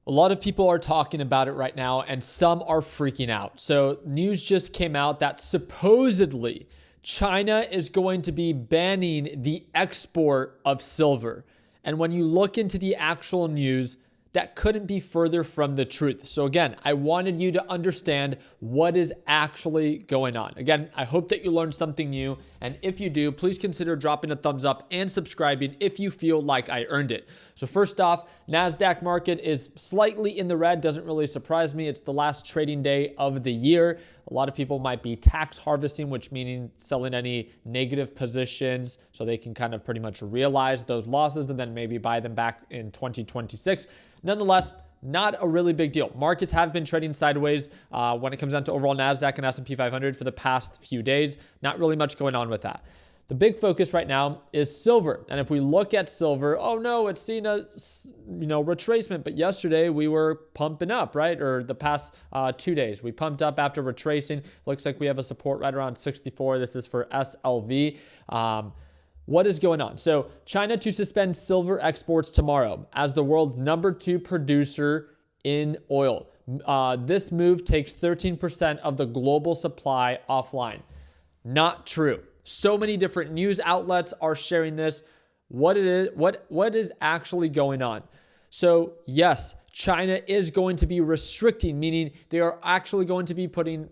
A lot of people are talking about it right now, and some are freaking out. So news just came out that supposedly China is going to be banning the export of silver. And when you look into the actual news, that couldn't be further from the truth. So again, I wanted you to understand what is actually going on. Again, I hope that you learned something new. And if you do, please consider dropping a thumbs up and subscribing if you feel like I earned it. So first off, NASDAQ market is slightly in the red. Doesn't really surprise me. It's the last trading day of the year. A lot of people might be tax harvesting, which meaning selling any negative positions so they can kind of pretty much realize those losses and then maybe buy them back in 2026. Nonetheless, not a really big deal. Markets have been trading sideways when it comes down to overall NASDAQ and S&P 500 for the past few days. Not really much going on with that. The big focus right now is silver. And if we look at silver, oh no, it's seen a retracement. But yesterday we were pumping up, right? Or the past 2 days, we pumped up after retracing. Looks like we have a support right around 64. This is for SLV. What is going on? So China to suspend silver exports tomorrow as the world's #2 producer in oil. This move takes 13% of the global supply offline. Not true. So many different news outlets are sharing this. What is actually going on? So yes, China is going to be restricting, meaning they are actually going to be putting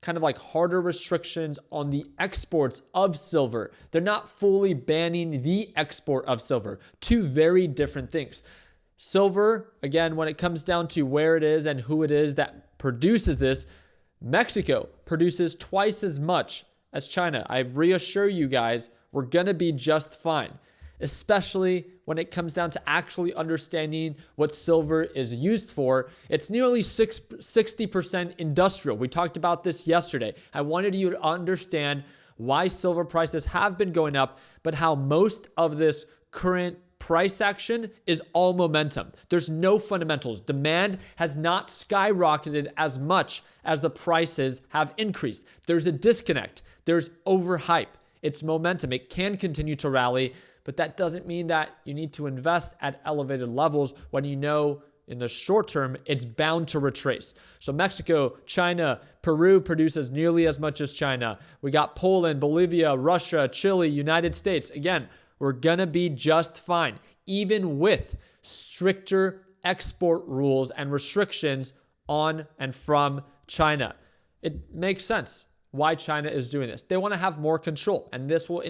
kind of like harder restrictions on the exports of silver. They're not fully banning the export of silver. Two very different things. Silver, again, when it comes down to where it is and who it is that produces this, Mexico produces twice as much as China. I reassure you guys, we're going to be just fine, especially when it comes down to actually understanding what silver is used for. It's nearly 60% industrial. We talked about this yesterday. I wanted you to understand why silver prices have been going up, but how most of this current price action is all momentum. There's no fundamentals. Demand has not skyrocketed as much as the prices have increased. There's a disconnect. There's overhype. It's momentum. It can continue to rally, but that doesn't mean that you need to invest at elevated levels when you know in the short term it's bound to retrace. So Mexico, China, Peru produces nearly as much as China. We got Poland, Bolivia, Russia, Chile, United States. Again, we're gonna be just fine, even with stricter export rules and restrictions on and from China. It makes sense why China is doing this. They want to have more control, and this will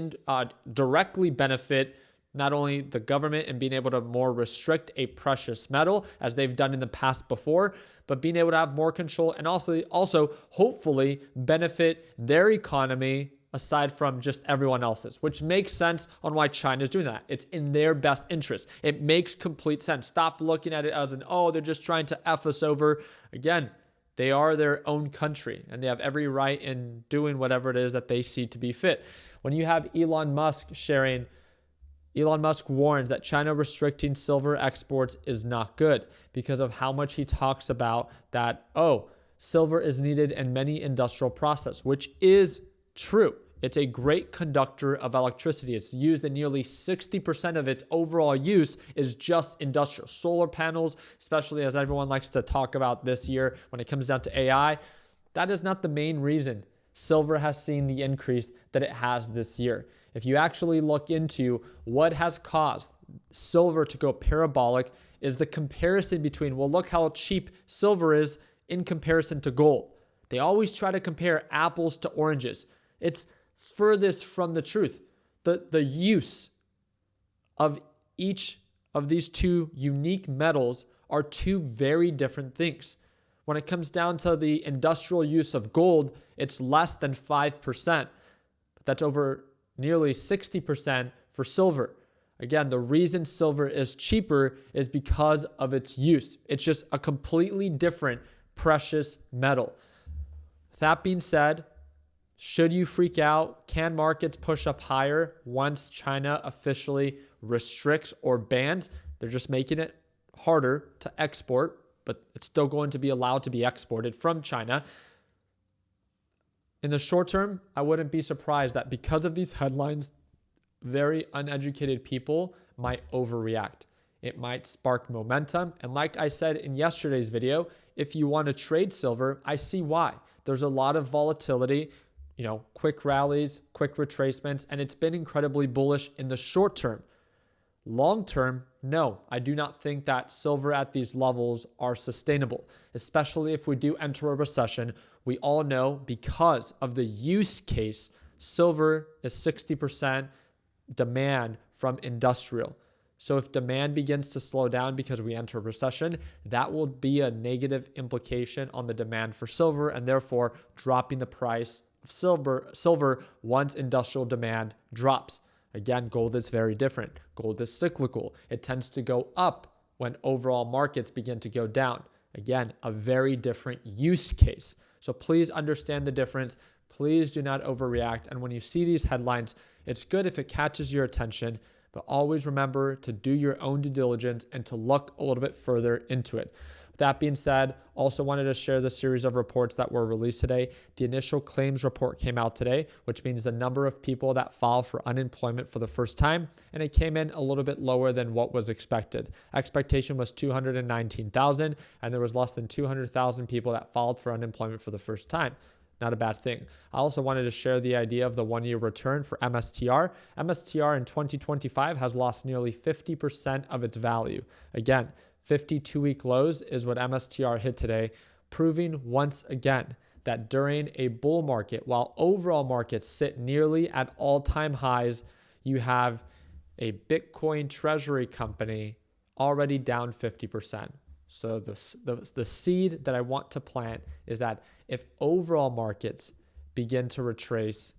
directly benefit not only the government in being able to more restrict a precious metal as they've done in the past before, but being able to have more control and also hopefully benefit their economy aside from just everyone else's, which makes sense on why China is doing that. It's in their best interest. It makes complete sense. Stop looking at it as they're just trying to F us over. Again, they are their own country, and they have every right in doing whatever it is that they see to be fit. When you have Elon Musk sharing, Elon Musk warns that China restricting silver exports is not good because of how much he talks about that, silver is needed in many industrial processes, which is true. It's a great conductor of electricity. It's used in nearly 60% of its overall use is just industrial. Solar panels, especially as everyone likes to talk about this year when it comes down to AI, that is not the main reason silver has seen the increase that it has this year. If you actually look into what has caused silver to go parabolic is the comparison between, look how cheap silver is in comparison to gold. They always try to compare apples to oranges. It's furthest from the truth. The use of each of these two unique metals are two very different things. When it comes down to the industrial use of gold, it's less than 5%, but that's over nearly 60% for silver. Again, the reason silver is cheaper is because of its use. It's just a completely different precious metal. That being said, should you freak out? Can markets push up higher once China officially restricts or bans? They're just making it harder to export, but it's still going to be allowed to be exported from China. In the short term, I wouldn't be surprised that because of these headlines, very uneducated people might overreact. It might spark momentum. And like I said in yesterday's video, if you want to trade silver, I see why. There's a lot of volatility, quick rallies, quick retracements, and it's been incredibly bullish in the short term. Long term, no, I do not think that silver at these levels are sustainable, especially if we do enter a recession. We all know because of the use case, silver is 60% demand from industrial. So if demand begins to slow down because we enter a recession, that will be a negative implication on the demand for silver and therefore dropping the price of silver once industrial demand drops. Again, gold is very different. Gold is cyclical. It tends to go up when overall markets begin to go down. Again, a very different use case. So please understand the difference. Please do not overreact. And when you see these headlines, it's good if it catches your attention, but always remember to do your own due diligence and to look a little bit further into it. That being said, also wanted to share the series of reports that were released today. The initial claims report came out today, which means the number of people that filed for unemployment for the first time, and it came in a little bit lower than what was expected. Expectation was 219,000, and there was less than 200,000 people that filed for unemployment for the first time. Not a bad thing. I also wanted to share the idea of the one-year return for MSTR. MSTR in 2025 has lost nearly 50% of its value. Again, 52-week lows is what MSTR hit today, proving once again that during a bull market, while overall markets sit nearly at all-time highs, you have a Bitcoin treasury company already down 50%. So the seed that I want to plant is that if overall markets begin to retrace,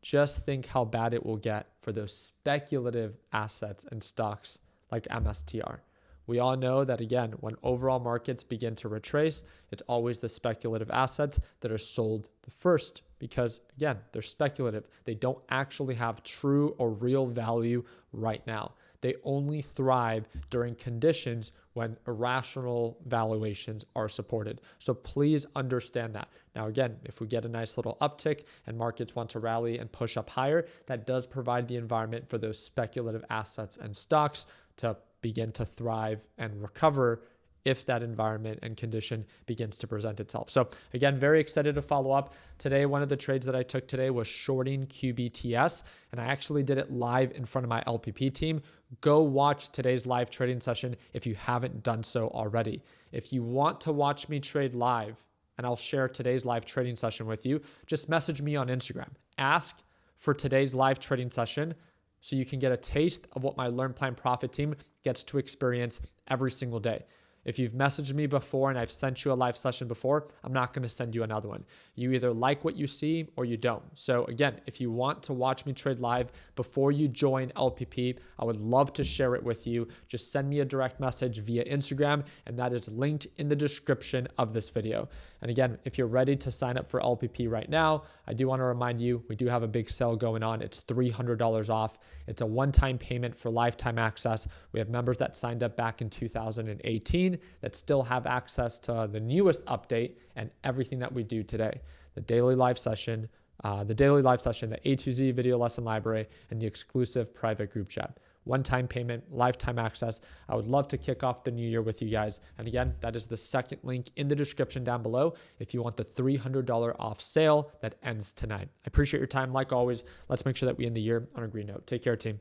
just think how bad it will get for those speculative assets and stocks like MSTR. We all know that, again, when overall markets begin to retrace, it's always the speculative assets that are sold the first because, again, they're speculative. They don't actually have true or real value right now. They only thrive during conditions when irrational valuations are supported. So please understand that. Now, again, if we get a nice little uptick and markets want to rally and push up higher, that does provide the environment for those speculative assets and stocks to begin to thrive and recover if that environment and condition begins to present itself. So again, very excited to follow up. Today, one of the trades that I took today was shorting QBTS, and I actually did it live in front of my LPP team. Go watch today's live trading session if you haven't done so already. If you want to watch me trade live, and I'll share today's live trading session with you, just message me on Instagram. Ask for today's live trading session so you can get a taste of what my Learn Plan Profit team gets to experience every single day. If you've messaged me before and I've sent you a live session before, I'm not going to send you another one. You either like what you see or you don't. So again, if you want to watch me trade live before you join LPP, I would love to share it with you. Just send me a direct message via Instagram, and that is linked in the description of this video. And again, if you're ready to sign up for LPP right now, I do want to remind you, we do have a big sale going on. It's $300 off. It's a one-time payment for lifetime access. We have members that signed up back in 2018 that still have access to the newest update and everything that we do today. The daily live session, the A to Z video lesson library, and the exclusive private group chat. One-time payment, lifetime access. I would love to kick off the new year with you guys. And again, that is the second link in the description down below if you want the $300 off sale that ends tonight. I appreciate your time. Like always, let's make sure that we end the year on a green note. Take care, team.